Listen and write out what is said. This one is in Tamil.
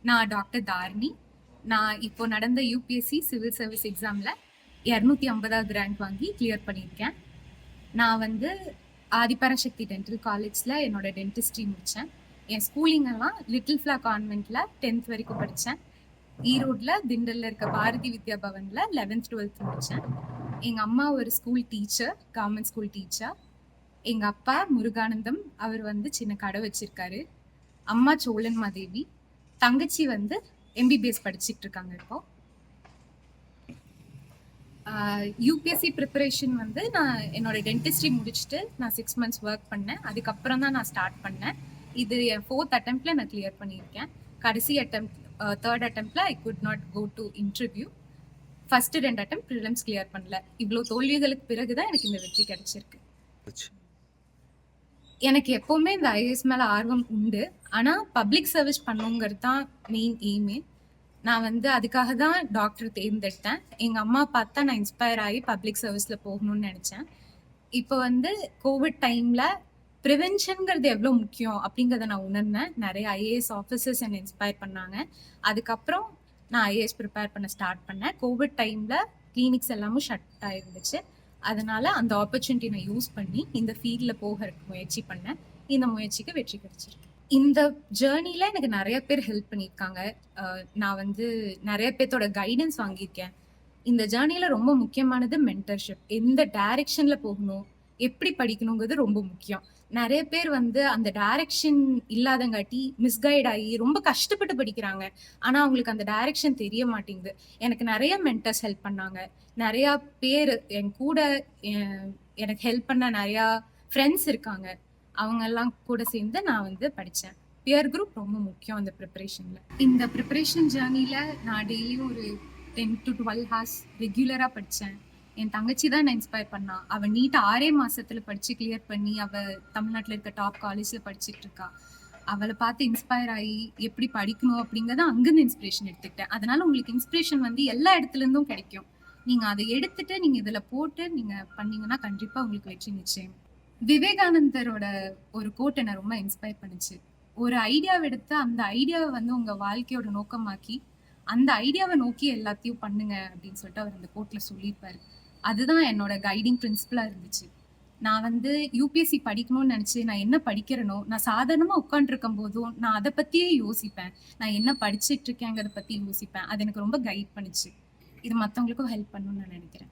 நான் டாக்டர் தாரிணி. நான் இப்போ நடந்த யூபிஎஸ்சி சிவில் சர்வீஸ் எக்ஸாமில் 250வது ரேங்க் வாங்கி கிளியர் பண்ணியிருக்கேன். நான் வந்து ஆதிபராசக்தி டென்டல் காலேஜில் என்னோட டென்டிஸ்ட்ரி முடித்தேன். என் ஸ்கூலிங் எல்லாம் லிட்டில் ஃப்ளா கான்வென்ட்டில் 10th வரைக்கும் படித்தேன். ஈரோட்டில் திண்டலில் இருக்க பாரதி வித்யா பவனில் 11th 12th முடித்தேன். எங்கள் அம்மா ஒரு school teacher, government school teacher. எங்கள் அப்பா முருகானந்தம், அவர் வந்து சின்ன கடை வச்சிருக்காரு. அம்மா சோழன்மாதேவி, தங்கச்சி வந்து எம்பிபிஎஸ் படிச்சுட்டு இருக்காங்க இப்போ. யூபிஎஸ்சி ப்ரிப்பரேஷன் வந்து நான் என்னோட டென்டிஸ்ட்ரி முடிச்சுட்டு நான் 6 months ஒர்க் பண்ணேன். அதுக்கப்புறம் தான் நான் ஸ்டார்ட் பண்ணேன். இது என் 4th attemptல நான் கிளியர் பண்ணியிருக்கேன். கடைசி third attemptல I could not go to interview. First 2 attempt prelims clear பண்ணல. இவ்வளோ தோல்விகளுக்கு பிறகுதான் எனக்கு இந்த வெற்றி கிடைச்சிருக்கு. எனக்கு எப்பவுமே இந்த ஐஏஎஸ் மேல ஆர்வம் உண்டு. ஆனா பப்ளிக் சர்வீஸ் பண்ணுங்கிறது தான் மெயின் எய்மே. நான் வந்து அதுக்காக தான் டாக்டர் தேர்ந்தெடுத்தேன். எங்க அம்மா பார்த்தா நான் இன்ஸ்பயர் ஆகி பப்ளிக் சர்வீஸ்ல போகணும்னு நினைச்சேன். இப்போ வந்து கோவிட் டைம்ல ப்ரிவென்ஷன்ங்கிறது எவ்வளோ முக்கியம் அப்படிங்கிறத நான் உணர்ந்தேன். நிறைய ஐஏஎஸ் ஆஃபீஸர்ஸ் என்னை இன்ஸ்பயர் பண்ணாங்க. அதுக்கப்புறம் நான் ஐஏஎஸ் ப்ரிப்பேர் பண்ண ஸ்டார்ட் பண்ணேன். கோவிட் டைம்ல கிளினிக்ஸ் எல்லாமும் ஷட் ஆயிருந்துச்சு. அதனால அந்த ஆப்பர்ச்சுனிட்டி நான் யூஸ் பண்ணி இந்த ஃபீல்டில் போகிறதுக்கு முயற்சி பண்ணேன். இந்த முயற்சிக்கு வெற்றி கிடைச்சிருக்கு. இந்த ஜேர்னில எனக்கு நிறைய பேர் ஹெல்ப் பண்ணியிருக்காங்க. நான் வந்து நிறைய பேர்த்தோட கைடன்ஸ் வாங்கியிருக்கேன். இந்த ஜேர்னில ரொம்ப முக்கியமானது மென்டர்ஷிப். எந்த டைரக்ஷன்ல போகணும், எப்படி படிக்கணுங்கிறது ரொம்ப முக்கியம். நிறைய பேர் வந்து அந்த டைரக்ஷன் இல்லாதங்காட்டி மிஸ்கைட் ஆகி ரொம்ப கஷ்டப்பட்டு படிக்கிறாங்க. ஆனா அவங்களுக்கு அந்த டைரக்ஷன் தெரிய மாட்டேங்குது. எனக்கு நிறைய மென்டர்ஸ் ஹெல்ப் பண்ணாங்க. நிறைய பேர் என் கூட எனக்கு ஹெல்ப் பண்ண நிறையா ஃப்ரெண்ட்ஸ் இருக்காங்க. அவங்க எல்லாம் கூட சேர்ந்து நான் வந்து படித்தேன். பியர் குரூப் ரொம்ப முக்கியம் இந்த ப்ரிப்பரேஷனில். இந்த ப்ரிப்பரேஷன் ஜேர்னியில் நான் டெய்லியும் ஒரு 10 to 12 hours ரெகுலராக படித்தேன். என் தங்கச்சி தான் நான் இன்ஸ்பயர் பண்ணா. அவள் நீட் 6 மாசத்துல படித்து கிளியர் பண்ணி அவள் தமிழ்நாட்டில் இருக்க டாப் காலேஜில் படிச்சுட்டு இருக்கா. அவளை பார்த்து இன்ஸ்பயர் ஆகி எப்படி படிக்கணும் அப்படிங்கிறத அங்கேருந்து இன்ஸ்பிரேஷன் எடுத்துக்கிட்டேன். அதனால உங்களுக்கு இன்ஸ்பிரேஷன் வந்து எல்லா இடத்துலேருந்தும் கிடைக்கும். நீங்கள் அதை எடுத்துட்டு நீங்கள் இதில் போட்டு நீங்கள் பண்ணீங்கன்னா கண்டிப்பாக உங்களுக்கு வெற்றி நிச்சயம். விவேகானந்தரோட ஒரு கோட் என்னை ரொம்ப இன்ஸ்பயர் பண்ணுச்சு. ஒரு ஐடியாவை எடுத்து அந்த ஐடியாவை வந்து உங்க வாழ்க்கையோட நோக்கமாக்கி அந்த ஐடியாவை நோக்கி எல்லாத்தையும் பண்ணுங்க அப்படின்னு சொல்லிட்டு அவர் அந்த கோட்ல சொல்லியிருப்பாரு. அதுதான் என்னோட கைடிங் பிரின்சிபலா இருந்துச்சு. நான் வந்து யூபிஎஸ்சி படிக்கணும்னு நினைச்சு நான் என்ன படிக்கிறேனோ, நான் சாதாரணமா உட்காந்துருக்கும் போதும் நான் அதை பத்தியே யோசிப்பேன். நான் என்ன படிச்சுட்டு இருக்கேங்கிறத பத்தி யோசிப்பேன். அது எனக்கு ரொம்ப கைட் பண்ணுச்சு. இது மற்றவங்களுக்கும் ஹெல்ப் பண்ணணும்னு நான் நினைக்கிறேன்.